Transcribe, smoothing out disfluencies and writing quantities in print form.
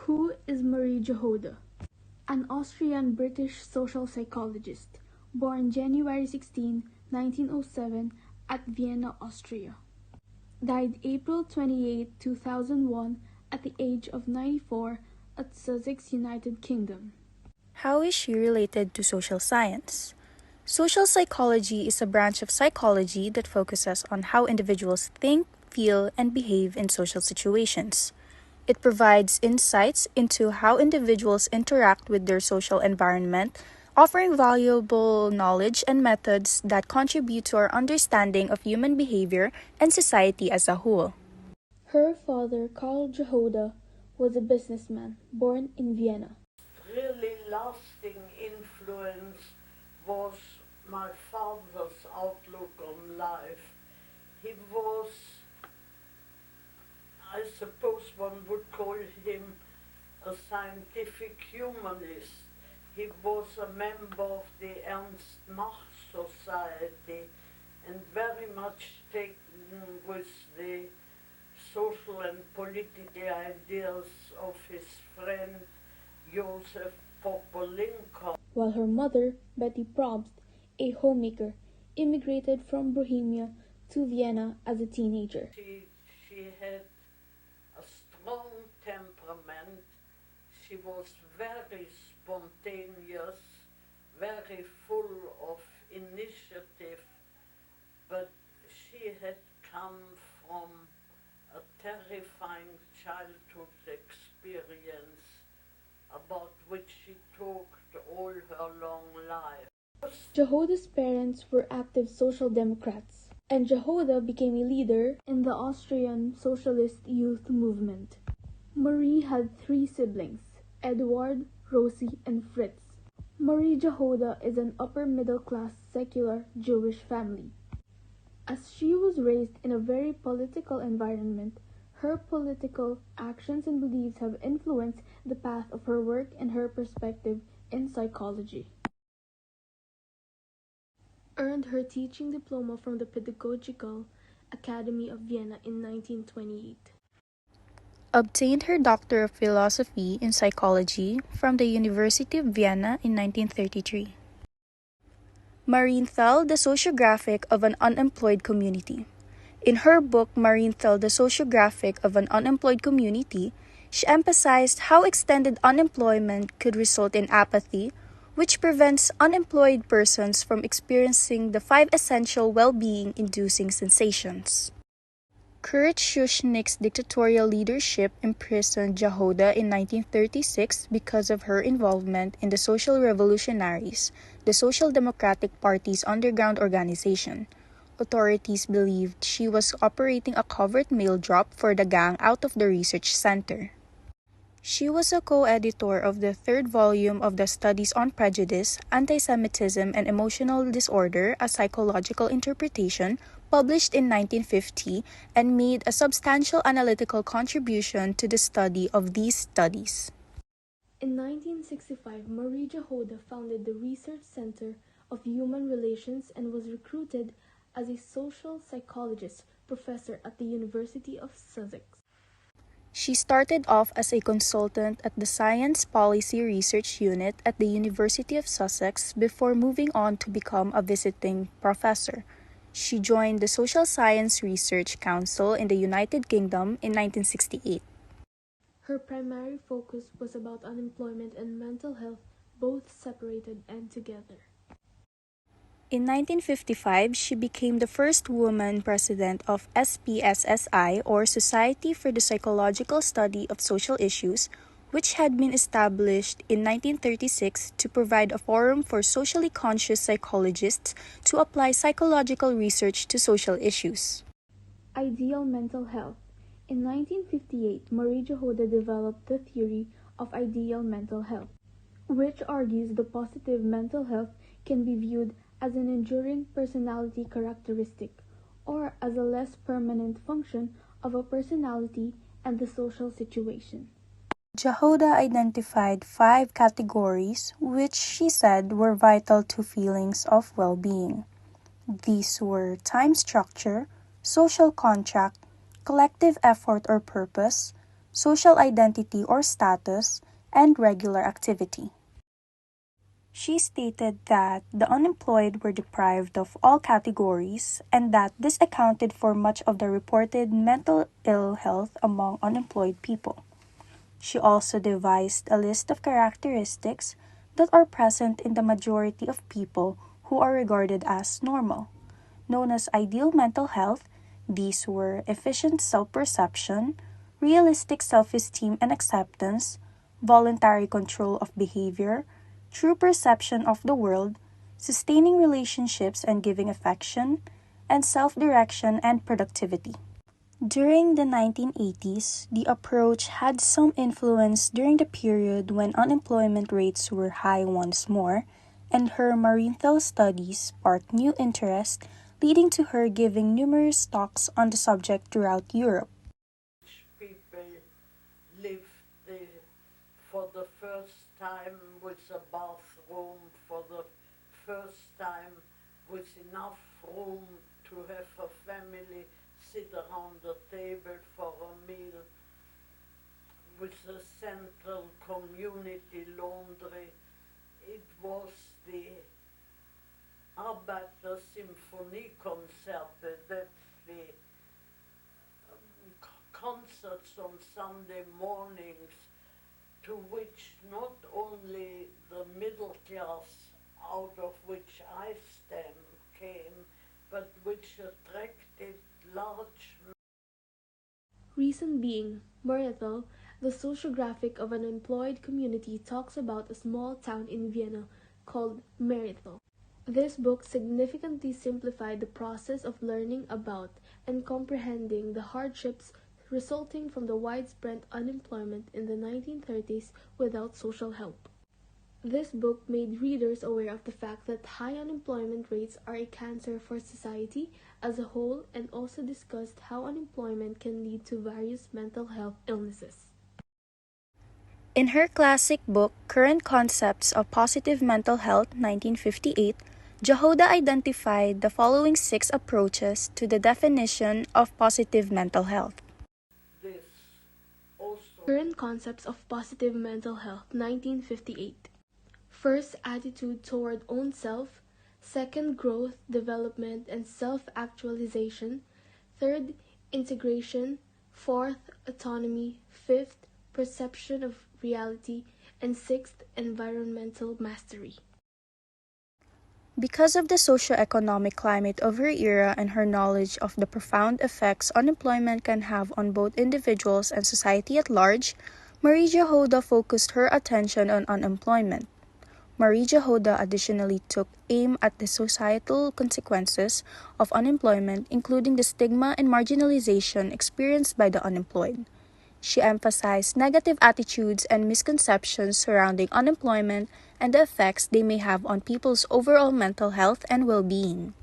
Who is Marie Jahoda? An Austrian-British social psychologist, born January 16, 1907 at Vienna, Austria. Died April 28, 2001 at the age of 94 at Sussex, United Kingdom. How is she related to social science? Social psychology is a branch of psychology that focuses on how individuals think, feel, and behave in social situations. It provides insights into how individuals interact with their social environment, offering valuable knowledge and methods that contribute to our understanding of human behavior and society as a whole. Her father, Karl Jahoda, was a businessman born in Vienna. Really lasting influence was my father's outlook on life. He was, I suppose one would call him a scientific humanist. He was a member of the Ernst Mach Society and very much taken with the social and political ideas of his friend Joseph Popolinka. While her mother, Betty Probst, a homemaker, immigrated from Bohemia to Vienna as a teenager. She had a strong temperament. She was very spontaneous, very full of initiative, but she had come from a terrifying childhood experience about which she talked all her long life. Jahoda's parents were active Social Democrats, and Jahoda became a leader in the Austrian Socialist Youth Movement. Marie had 3 siblings, Edward, Rosie, and Fritz. Marie Jahoda is an upper-middle-class secular Jewish family. As she was raised in a very political environment, her political actions and beliefs have influenced the path of her work and her perspective in psychology. Earned her teaching diploma from the Pedagogical Academy of Vienna in 1928. Obtained her Doctor of Philosophy in Psychology from the University of Vienna in 1933. Marienthal, the Sociographic of an Unemployed Community. In her book Marienthal, the Sociographic of an Unemployed Community, she emphasized how extended unemployment could result in apathy, which prevents unemployed persons from experiencing the 5 essential well-being inducing sensations. Kurt Schuschnigg's dictatorial leadership imprisoned Jahoda in 1936 because of her involvement in the Social Revolutionaries, the Social Democratic Party's underground organization. Authorities believed she was operating a covert mail drop for the gang out of the research center. She was a co-editor of the 3rd volume of the Studies on Prejudice, Anti-Semitism, and Emotional Disorder, a Psychological Interpretation, published in 1950, and made a substantial analytical contribution to the study of these studies. In 1965, Marie Jahoda founded the Research Center of Human Relations and was recruited as a social psychologist professor at the University of Sussex. She started off as a consultant at the Science Policy Research Unit at the University of Sussex before moving on to become a visiting professor. She joined the Social Science Research Council in the United Kingdom in 1968. Her primary focus was about unemployment and mental health, both separated and together. In 1955, she became the first woman president of SPSSI, or Society for the Psychological Study of Social Issues, which had been established in 1936 to provide a forum for socially conscious psychologists to apply psychological research to social issues. Ideal mental health. In 1958, Marie Jahoda developed the theory of ideal mental health, which argues the positive mental health can be viewed as an enduring personality characteristic, or as a less permanent function of a personality and the social situation. Jahoda identified 5 categories which she said were vital to feelings of well-being. These were time structure, social contract, collective effort or purpose, social identity or status, and regular activity. She stated that the unemployed were deprived of all categories and that this accounted for much of the reported mental ill health among unemployed people. She also devised a list of characteristics that are present in the majority of people who are regarded as normal. Known as ideal mental health, these were efficient self-perception, realistic self-esteem and acceptance, voluntary control of behavior, true perception of the world, sustaining relationships and giving affection, and self-direction and productivity. During the 1980s, the approach had some influence during the period when unemployment rates were high once more, and her Marienthal studies sparked new interest, leading to her giving numerous talks on the subject throughout Europe. People lived for the first time with a bathroom, for the first time with enough room to have a family sit around the table for a meal, with a central community laundry. It was the Arbeiter Symphoniekonzerte, that's the concerts on Sunday mornings, to which not only the middle class, out of which I stem, came, but which attracted large. Reason being, Mercado, the sociographic of an employed community, talks about a small town in Vienna called Merito. This book significantly simplified the process of learning about and comprehending the hardships resulting from the widespread unemployment in the 1930s without social help. This book made readers aware of the fact that high unemployment rates are a cancer for society as a whole, and also discussed how unemployment can lead to various mental health illnesses. In her classic book, Current Concepts of Positive Mental Health, 1958, Jahoda identified the following 6 approaches to the definition of positive mental health. Current Concepts of Positive Mental Health, 1958. First, attitude toward own self. Second, growth, development, and self-actualization. Third, integration. Fourth, autonomy. Fifth, perception of reality. And sixth, environmental mastery. Because of the socio-economic climate of her era and her knowledge of the profound effects unemployment can have on both individuals and society at large, Marie Jahoda focused her attention on unemployment. Marie Jahoda additionally took aim at the societal consequences of unemployment, including the stigma and marginalization experienced by the unemployed. She emphasized negative attitudes and misconceptions surrounding unemployment and the effects they may have on people's overall mental health and well-being.